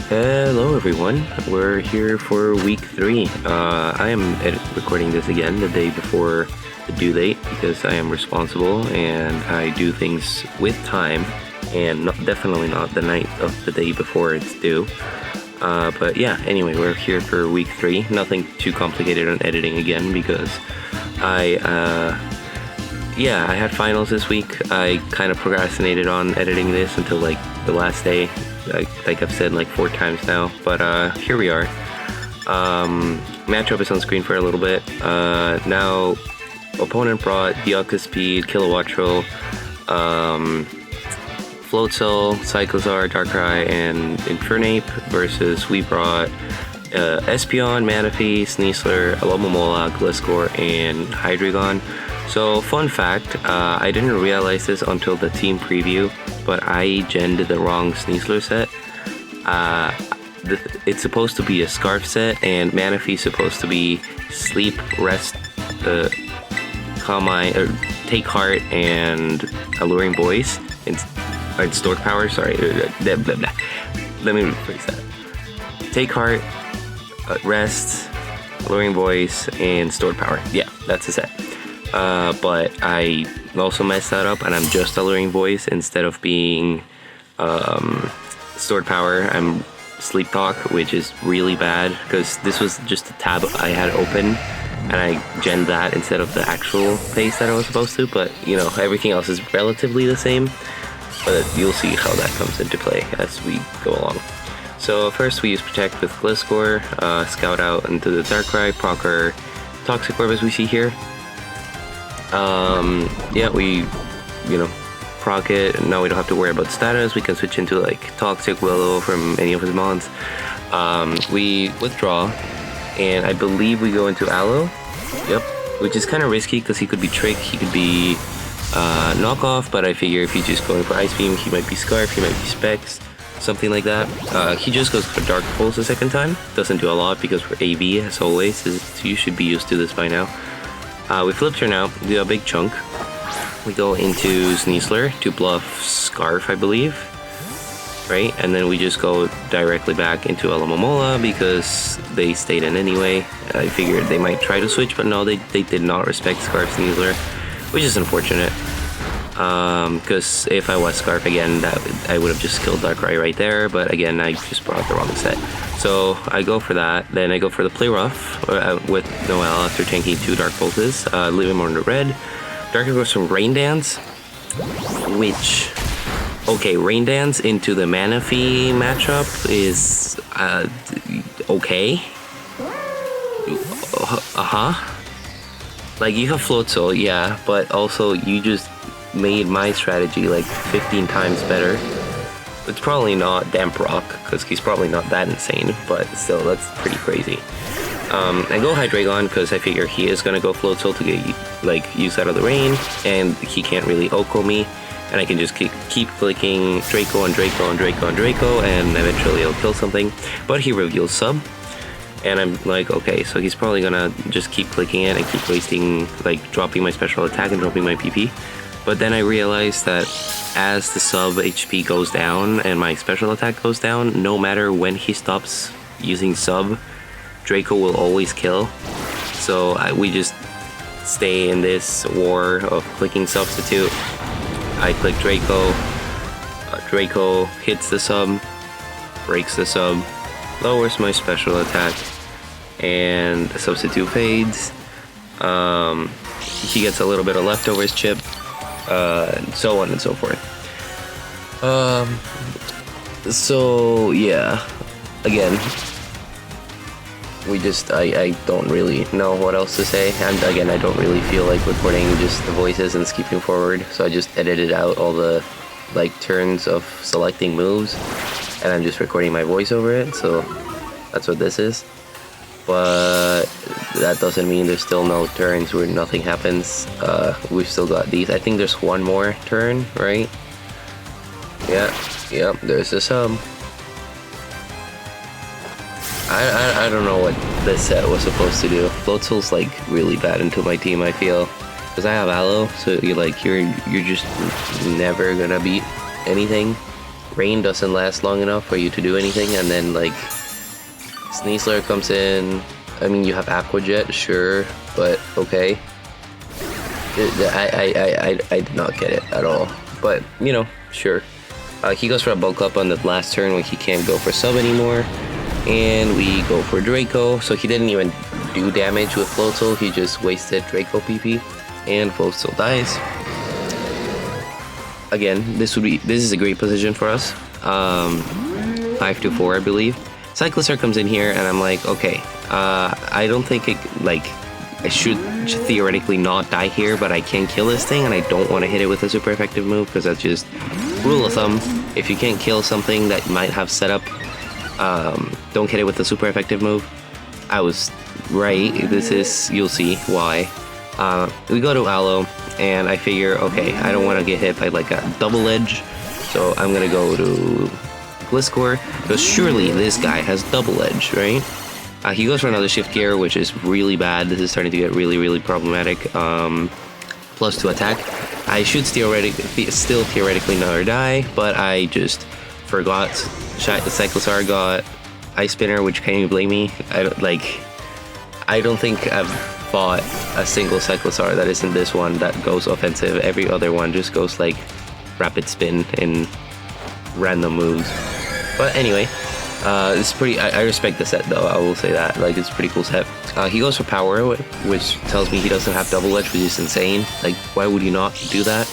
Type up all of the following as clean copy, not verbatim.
Hello everyone, we're here for week 3. I am recording this again the day before the due date because I am responsible and I do things with time and definitely not the night of the day before it's due. But yeah, anyway, we're here for week 3. Nothing too complicated on editing again because I had finals this week. I kind of procrastinated on editing this until like the last day. Like I've said like 4 times now, but here we are. Matchup is on screen for a little bit. Now, opponent brought Golisopods, Kilowattrel, Floatzel, Cyclozar, Darkrai, and Infernape versus we brought Espeon, Manaphy, Sneasler, Alomomola, Gliscor, and Hydreigon. So, fun fact, I didn't realize this until the team preview, but I genned the wrong Sneasler set. It's supposed to be a Scarf set, and Manaphy's supposed to be Sleep, Rest, Calm Mind, or Take Heart, and Alluring Voice, and Stored Power, sorry, blah, blah, blah. Let me rephrase that. Take Heart, Rest, Alluring Voice, and Stored Power. Yeah, that's the set. But I also messed that up, and I'm just Alluring Voice instead of being Stored Power. I'm Sleep Talk, which is really bad because this was just a tab I had open, and I genned that instead of the actual pace that I was supposed to. But you know, everything else is relatively the same. But you'll see how that comes into play as we go along. So first we use Protect with Gliscor, Scout out into the Darkrai, Procker, Toxic Orb as we see here. We, proc it, and now we don't have to worry about status. We can switch into like Toxic Willow from any of his mons. We withdraw, and I believe we go into Aloe. Yep, which is kind of risky because he could be Trick, he could be Knockoff, but I figure if he's just going for Ice Beam, he might be Scarf, he might be Specs, something like that. He just goes for Dark Pulse the second time. Doesn't do a lot because we're AV as always, so you should be used to this by now. We flip turn out, do a big chunk. We go into Sneasler to bluff Scarf, I believe. Right? And then we just go directly back into Alomomola because they stayed in anyway. I figured they might try to switch, but no, they did not respect Scarf Sneasler, which is unfortunate. Because if I was Scarf again, I would have just killed Darkrai right there, but again, I just brought the wrong set. So I go for that, then I go for the Play Rough with Noelle after tanking 2 Dark Pulses, leave him on the red. Darkrai goes from Rain Dance, which, okay, Rain Dance into the Manaphy matchup is, okay. Like, you have Floatzel, yeah, but also you just made my strategy like 15 times better. It's probably not Damp Rock, because he's probably not that insane, but still, that's pretty crazy. I go Hydreigon because I figure he is going to go Floatzel to get, use out of the rain, and he can't really Oko me, and I can just keep clicking Draco and Draco and Draco and Draco, and eventually he'll kill something. But he reveals Sub, and I'm like, okay, so he's probably going to just keep clicking it and keep wasting, dropping my special attack and dropping my PP. But then I realized that as the sub HP goes down and my special attack goes down, no matter when he stops using sub, Draco will always kill. So we just stay in this war of clicking substitute. I click Draco, Draco hits the sub, breaks the sub, lowers my special attack, and the substitute fades. He gets a little bit of leftovers chip. And so on and so forth. So yeah, again, I don't really know what else to say, and again, I don't really feel like recording just the voices and skipping forward, so I just edited out all the turns of selecting moves, and I'm just recording my voice over it, so that's what this is. But that doesn't mean there's still no turns where nothing happens. We've still got these. I think there's one more turn, right? Yeah, there's the sub. I don't know what this set was supposed to do. Floatzel's really bad into my team, I feel. Because I have Aloe, so you're just never gonna beat anything rain doesn't last long enough for you to do anything, and then like Sneasler comes in. I mean, you have Aqua Jet, sure, but okay. I did not get it at all, but you know, sure. He goes for a bulk up on the last turn when he can't go for sub anymore, and we go for Draco. So he didn't even do damage with Floatzel, he just wasted Draco PP, and Floatzel dies. Again, this is a great position for us. 5-4, I believe. Cyclosaur comes in here, and I'm like, okay, I don't think I should theoretically not die here, but I can kill this thing, and I don't want to hit it with a super effective move, because that's just rule of thumb. If you can't kill something that might have set up, don't hit it with a super effective move. I was right. This is, you'll see why. We go to Aloe, and I figure, okay, I don't want to get hit by like a double edge, so I'm gonna go to Gliscor, because surely this guy has double edge, right? He goes for another shift gear, which is really bad. This is starting to get really, really problematic. Plus 2 attack. I should still theoretically never die, but I just forgot. Cyclosaur got Ice Spinner, which can you blame me? I don't think I've fought a single Cyclosaur that isn't this one that goes offensive. Every other one just goes like rapid spin in random moves. But anyway, it's pretty. I respect the set though. I will say that. Like, it's a pretty cool set. He goes for Power, which tells me he doesn't have double edge, which is insane. Like, why would you not do that?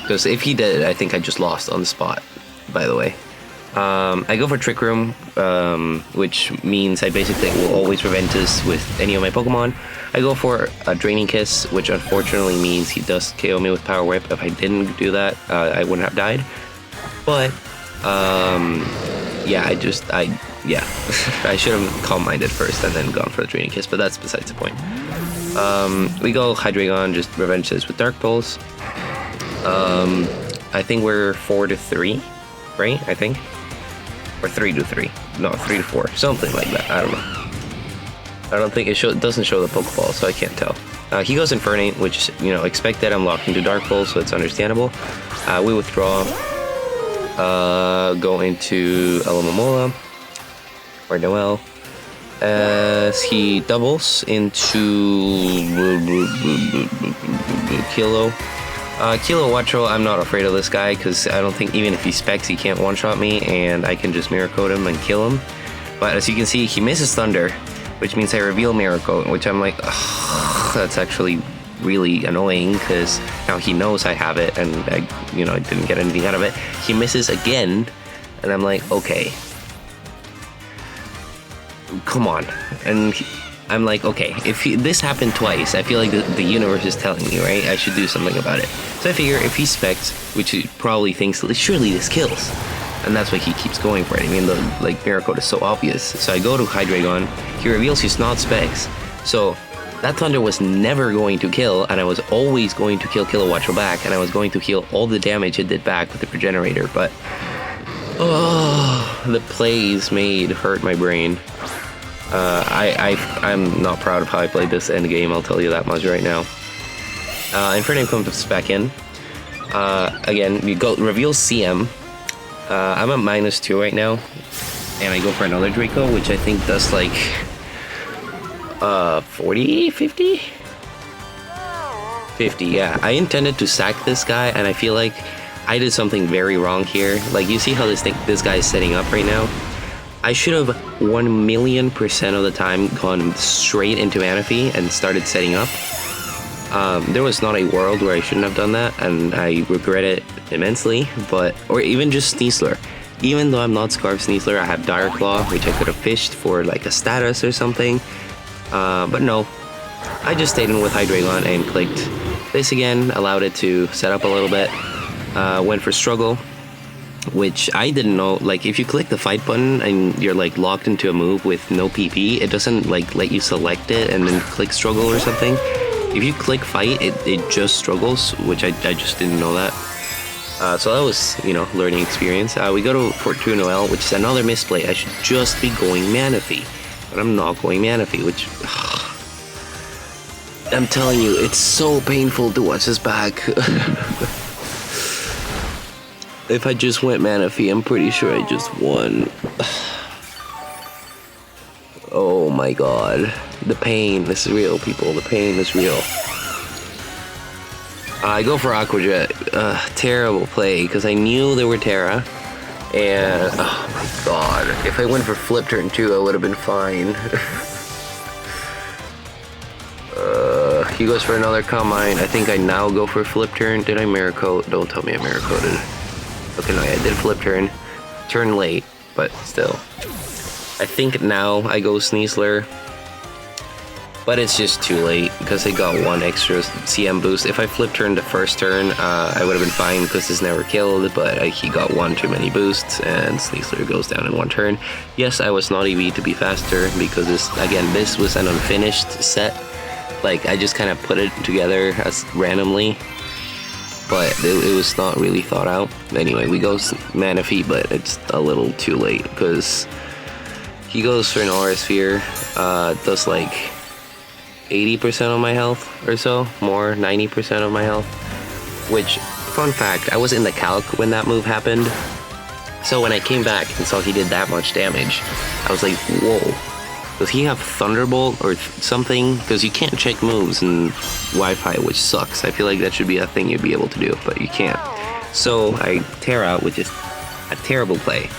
Because if he did, I think I just lost on the spot. By the way, I go for Trick Room, which means I basically will always prevent this with any of my Pokemon. I go for a Draining Kiss, which unfortunately means he does KO me with Power Whip. If I didn't do that, I wouldn't have died. But yeah, I should have Calm Minded first and then gone for the Draining Kiss, but that's besides the point. We go Hydreigon, just revenge this with Dark Pulse. I think we're 4-3, right? I think, or 3-3. No, 3-4, something like that. I don't know. I don't think it doesn't show the Pokeball, so I can't tell. He goes Infernape, which, you know, expected. I'm locked into Dark Pulse, so it's understandable. We withdraw. Go into Alomomola or Noel as he doubles into Kilo. Kilowattrel, I'm not afraid of this guy because I don't think even if he specs he can't one-shot me, and I can just Mirror Coat him and kill him. But as you can see, he misses Thunder, which means I reveal Mirror Coat, which I'm like, that's actually really annoying because now he knows I have it and I didn't get anything out of it. He misses again and I'm like, okay, come on. And I'm like, okay, if this happened twice, I feel like the universe is telling me, right, I should do something about it. So I figure if he specs, which he probably thinks, surely this kills, and that's why he keeps going for it. I mean, the Mirror Coat is so obvious. So I go to Hydreigon, he reveals he's not specs, so that Thunder was never going to kill, and I was always going to kill Kilowattrel back, and I was going to heal all the damage it did back with the Regenerator, but the plays made hurt my brain. I'm not proud of how I played this end game, I'll tell you that much right now. Infernape comes back in. Again, we go reveal CM. I'm at -2 right now, and I go for another Draco, which I think does like 40, 50? 50, yeah. I intended to sack this guy, and I feel like I did something very wrong here. Like, you see how this guy is setting up right now? I should have 1,000,000% of the time gone straight into Manaphy and started setting up. There was not a world where I shouldn't have done that, and I regret it immensely. Or even just Sneasler. Even though I'm not Scarf Sneasler, I have Dire Claw, which I could have fished for like a status or something. But no, I just stayed in with Hydreigon and clicked this again, allowed it to set up a little bit, went for Struggle, which I didn't know. Like, if you click the fight button and you're like locked into a move with no PP, it doesn't like let you select it and then click Struggle or something. If you click fight, it just struggles, which I just didn't know that. So that was, learning experience. We go to Fortune Noel, which is another misplay. I should just be going Manaphy, but I'm not going Manaphy, which I'm telling you, it's so painful to watch this back. If I just went Manaphy, I'm pretty sure I just won. Oh my god. The pain. This is real, people. The pain is real. I go for Aqua Jet. Terrible play, because I knew there were Terra. And, oh my god. If I went for Flip Turn 2, I would have been fine. He goes for another Combine. I think I now go for Flip Turn. Did I Mirror Coat? Don't tell me I Mirror Coated. Okay, no, I did Flip Turn. Turn late, but still. I think now I go Sneasler. But it's just too late because I got one extra CM boost. If I Flip Turn the first turn, I would have been fine because this never killed, but he got one too many boosts and Sneasler goes down in one turn. Yes, I was not EV to be faster because this was an unfinished set. Like, I just kind of put it together as randomly, but it was not really thought out. Anyway, we go Manaphy, but it's a little too late because he goes for an Aura Sphere, does like 80% of my health or so, more, 90% of my health, which, fun fact, I was in the calc when that move happened, so when I came back and saw he did that much damage, I was like, whoa. Does he have Thunderbolt or something? Because you can't check moves in Wi-Fi, which sucks. I feel like that should be a thing you'd be able to do, but you can't. So I Terra, which is a terrible play,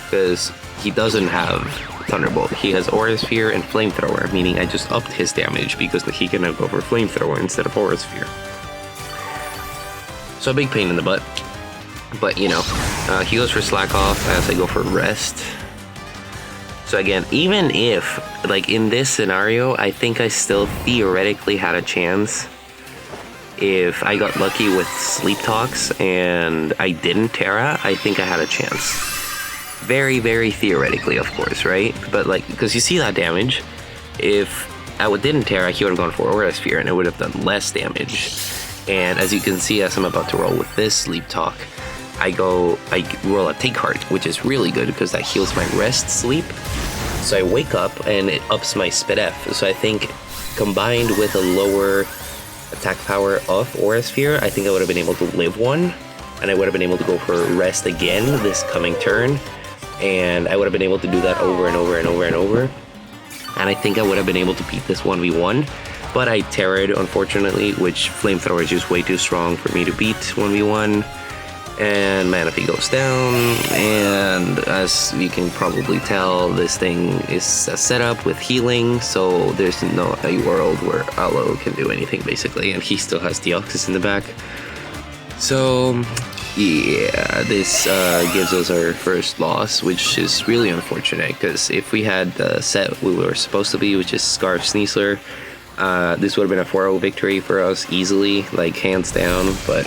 because he doesn't have Thunderbolt. He has Aura Sphere and Flamethrower, meaning I just upped his damage because he can now go for Flamethrower instead of Aura Sphere. So a big pain in the butt. But, you know, he goes for Slack Off as I go for Rest. So again, even if, like in this scenario, I think I still theoretically had a chance if I got lucky with Sleep Talks and I didn't Terra, I think I had a chance. Very, very theoretically, of course, right? But like, because you see that damage, if I didn't Terra, he would have gone for Aura Sphere and it would have done less damage. And as you can see, as I'm about to roll with this Sleep Talk, I roll a Take Heart, which is really good because that heals my rest sleep. So I wake up and it ups my Spit F. So I think combined with a lower attack power of Aura Sphere, I think I would have been able to live one. And I would have been able to go for Rest again this coming turn. And I would have been able to do that over and over and over and over. And I think I would have been able to beat this 1v1. But I Terra'd, unfortunately, which Flamethrower is just way too strong for me to beat 1v1. And Manaphy goes down, and as you can probably tell, this thing is a setup with healing, so there's no a world where Aloe can do anything, basically, and he still has Deoxys in the back. So, yeah, this gives us our first loss, which is really unfortunate, because if we had the set we were supposed to be, which is Scarf Sneasler, this would have been a 4-0 victory for us, easily, like, hands down, but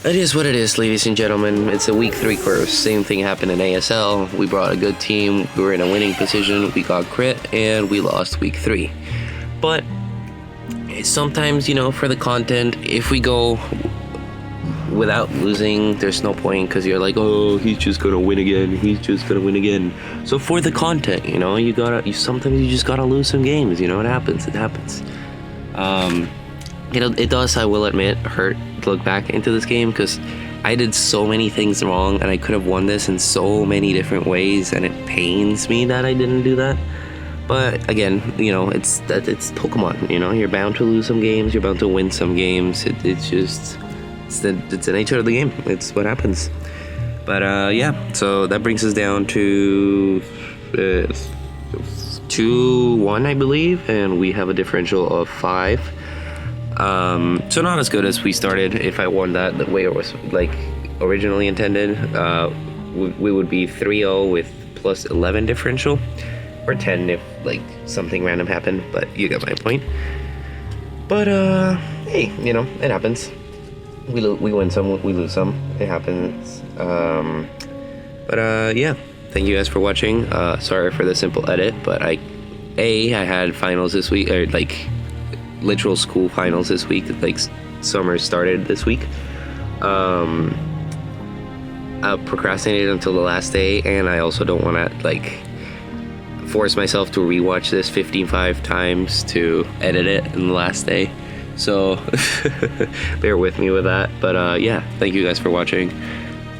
it is what it is, ladies and gentlemen. It's a week 3 curse. Same thing happened in ASL. We brought a good team. We were in a winning position. We got crit, and we lost week 3. But sometimes, you know, for the content, if we go without losing, there's no point because you're like, oh, he's just gonna win again. He's just gonna win again. So for the content, you know, sometimes you just gotta lose some games. You know, it happens. It happens. You know, it does, I will admit, hurt to look back into this game because I did so many things wrong and I could have won this in so many different ways, and it pains me that I didn't do that. But again, you know, it's Pokemon. You know, you're bound to lose some games, you're bound to win some games. It's the nature of the game. It's what happens. But yeah, so that brings us down to 2-1, I believe, and we have a differential of 5. So not as good as we started. If I won that the way it was like originally intended, we would be 3-0 with plus 11 differential, or 10 if like something random happened, but you get my point. But hey, you know, it happens. We win some, we lose some. It happens. But yeah, thank you guys for watching. Sorry for the simple edit, but I had finals this week, or like literal school finals this week. Like summer started this week. I procrastinated until the last day, and I also don't want to like force myself to rewatch this 55 times to edit it in the last day. So bear with me with that. But yeah, thank you guys for watching.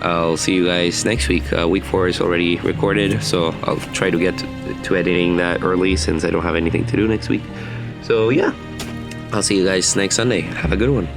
I'll see you guys next week. Week 4 is already recorded, so I'll try to get to editing that early since I don't have anything to do next week. So yeah, I'll see you guys next Sunday. Have a good one.